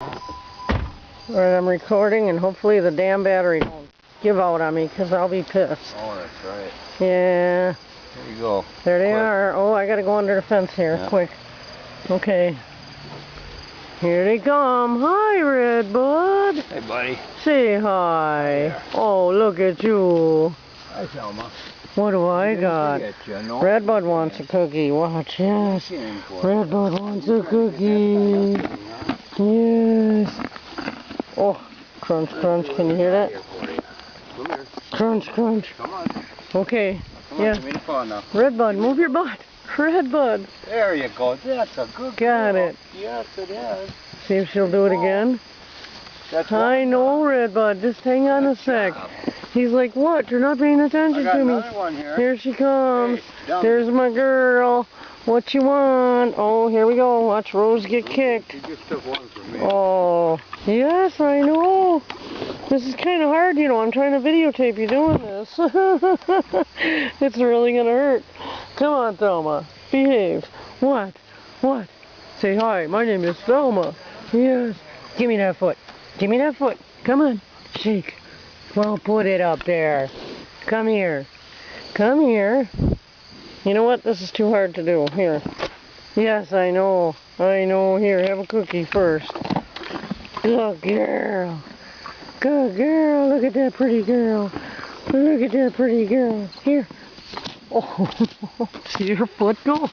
Alright, I'm recording and hopefully the damn battery won't give out on me because I'll be pissed. Oh, that's right. Yeah. There you go. There they are. Oh, I gotta go under the fence here, yeah. Quick. Okay. Here they come. Hi, Redbud. Hey, buddy. Say hi. Oh, look at you. Hi, Selma. What do I got? No? Redbud wants a cookie. Watch, yes. Redbud wants a cookie. Yes. Oh, crunch, crunch. Can you hear that? Come here. Crunch, crunch. Come on. Okay. Come Yeah. on, give me the phone now. Redbud, move your butt. Redbud. There you go. That's a good Got girl. it. Yes, it is. See if she'll do it again. That's I know, Redbud. Just hang on a sec. He's like, what? You're not paying attention to me. One here. Here she comes. Hey, there's my girl. What you want? Oh, here we go. Watch Rose get kicked. You just took one from me. Oh, yes, I know. This is kind of hard, you know. I'm trying to videotape you doing this. It's really going to hurt. Come on, Thelma. Behave. What? What? Say hi. My name is Thelma. Yes. Give me that foot. Give me that foot. Come on. Shake. Well, put it up there. Come here. Come here. You know what? This is too hard to do. Here. Yes, I know. I know. Here, have a cookie first. Good girl. Good girl. Look at that pretty girl. Look at that pretty girl. Here. Oh, see your foot go?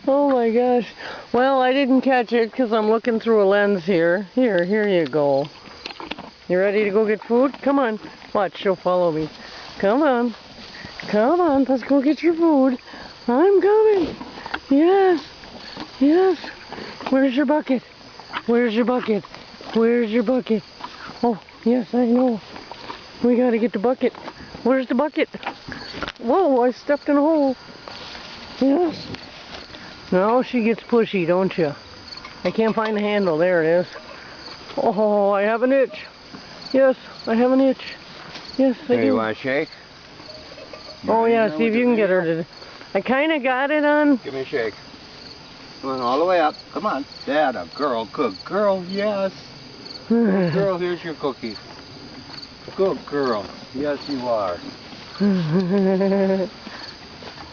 Oh my gosh. Well, I didn't catch it because I'm looking through a lens here. Here you go. You ready to go get food? Come on. Watch, she'll follow me. Come on. Come on, let's go get your food. I'm coming. Yes. Yes. Where's your bucket? Where's your bucket? Where's your bucket? Oh, yes, I know. We gotta get the bucket. Where's the bucket? Whoa, I stepped in a hole. Yes. Now she gets pushy, don't you? I can't find the handle. There it is. Oh, I have an itch. Yes, I have an itch. Yes, I do. You want a shake? Oh yeah, see if you can get her to... I kind of got it on. Give me a shake. Come on, all the way up. Come on. That a girl. Good girl, yes. Good girl, here's your cookie. Good girl. Yes, you are.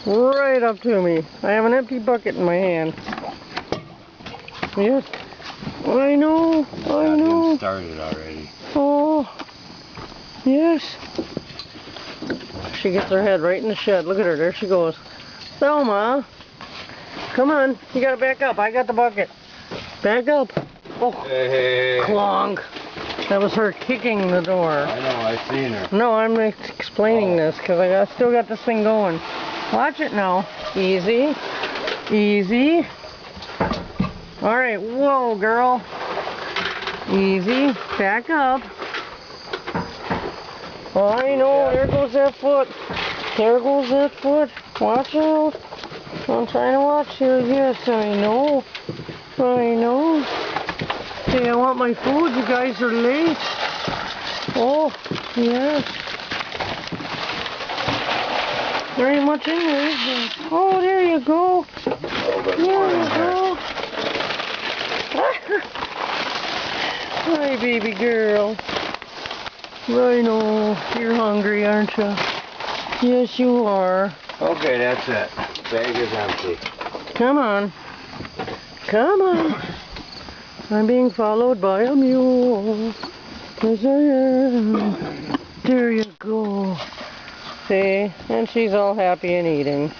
Right up to me. I have an empty bucket in my hand. Yes. I know. I know. Started already. Oh. Yes. She gets her head right in the shed. Look at her. There she goes. Thelma. Come on. You gotta back up. I got the bucket. Back up. Oh. Hey. Clonk. That was her kicking the door. I know. I've seen her. No, I'm explaining this because I still got this thing going. Watch it now. Easy. Easy. Alright. Whoa, girl. Easy. Back up. Oh, I know. There goes that foot. There goes that foot. Watch out. I'm trying to watch you. Yes, I know. I know. Hey, I want my food. You guys are late. Oh, yes. There ain't much in there, is there? Oh, there you go. There you go. Hi, baby girl. I know. You're hungry, aren't you? Yes, you are. Okay, that's it. Bag is empty. Come on. Come on. I'm being followed by a mule. Yes, I am. There you go. See? And she's all happy and eating.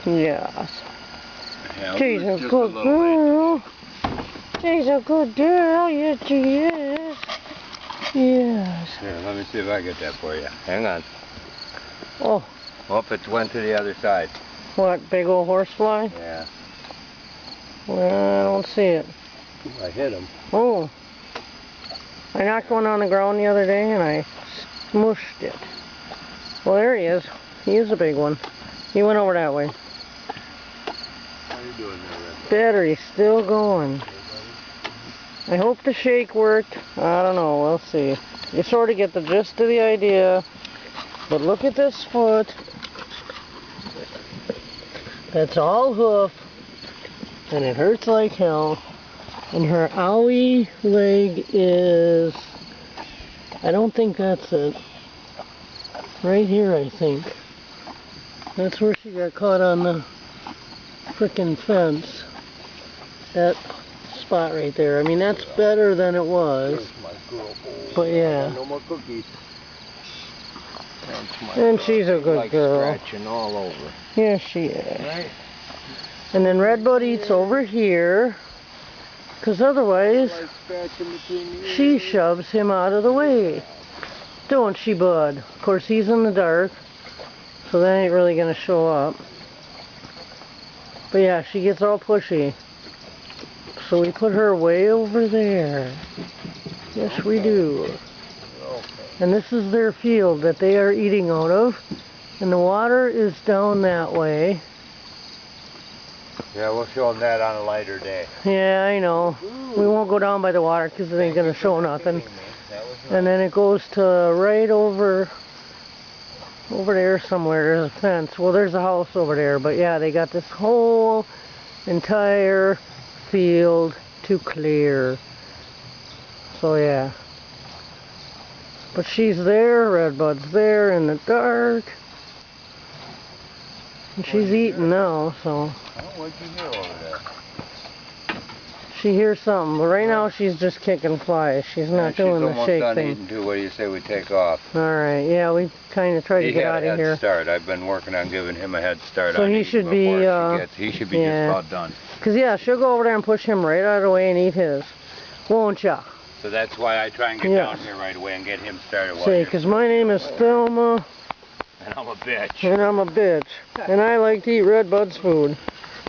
Yes. Yeah, She's a good girl. She's a good girl. Yes, she is. Yes. Here, let me see if I get that for you. Hang on. Oh. Oh, it went to the other side. What, big old horsefly? Yeah. Well, I don't see it. I hit him. Oh. I knocked one on the ground the other day and I smushed it. Well, there he is. He is a big one. He went over that way. How you doing there, Red? Battery's still going. I hope the shake worked. I don't know. We'll see. You sort of get the gist of the idea. But look at this foot. That's all hoof. And it hurts like hell. And her owie leg is, I don't think that's it. Right here, I think. That's where she got caught on the frickin' fence. That spot right there. I mean, that's better than it was. But yeah. No more cookies. And she's a good girl. Scratching all over. Yes, she is. Right? And then Redbud eats over here. Because otherwise, she shoves him out of the way. Don't she, bud? Of course, he's in the dark. So that ain't really going to show up. But yeah, she gets all pushy. So we put her way over there. Yes, we do. And this is their field that they are eating out of. And the water is down that way. Yeah, we'll show them that on a lighter day. Yeah, I know. We won't go down by the water because it ain't going to show nothing. And then it goes to right over there somewhere. There's a fence. Well, there's a house over there. But yeah, they got this whole entire field to clear. So yeah. But she's there. Redbud's there in the dark. And she's eating now, so. What'd you hear over there? She hears something, but right now she's just kicking flies. She's not doing the shake done thing. Eating too. What do you say we take off? Alright, yeah, we kind of try to get out of here. Start. I've been working on giving him a head start. So on he should be, he should be just about done. Because yeah, she'll go over there and push him right out of the way and eat his. Won't ya? So that's why I try and get down here right away and get him started. See, because my name is Thelma. And I'm a bitch. And I'm a bitch. And I like to eat Redbud's food.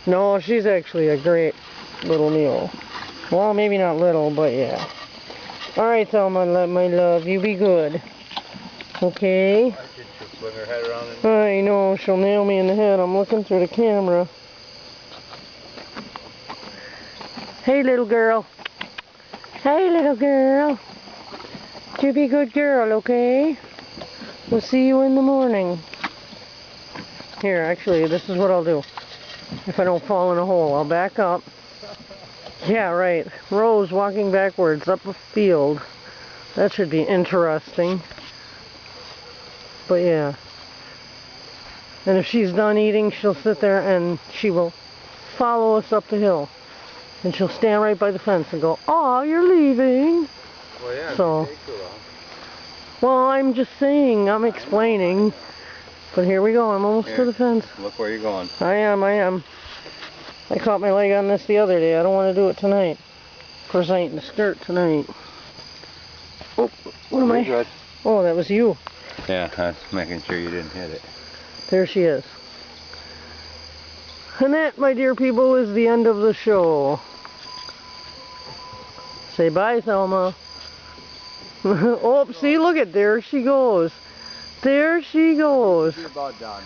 No, she's actually a great little meal. Well, maybe not little, but yeah. Alright, Thelma, my love, you be good. Okay? She'll swing her head around. I know, she'll nail me in the head. I'm looking through the camera. Hey, little girl. Hey, little girl. You be a good girl, okay? We'll see you in the morning. Here, actually, this is what I'll do. If I don't fall in a hole, I'll back up. Yeah, right. Rose walking backwards up a field. That should be interesting. But yeah. And if she's done eating, she'll sit there and she will follow us up the hill. And she'll stand right by the fence and go, "Aw, you're leaving." Well, yeah, so, well, I'm just saying, I'm explaining. But here we go, I'm almost to the fence. Look where you're going. I am. I caught my leg on this the other day. I don't want to do it tonight. Of course, I ain't in the skirt tonight. Oh, what am I? Good. Oh, that was you. Yeah, I was making sure you didn't hit it. There she is. And that, my dear people, is the end of the show. Say bye, Thelma. Oh, see, look at there she goes. There she goes. You're about done.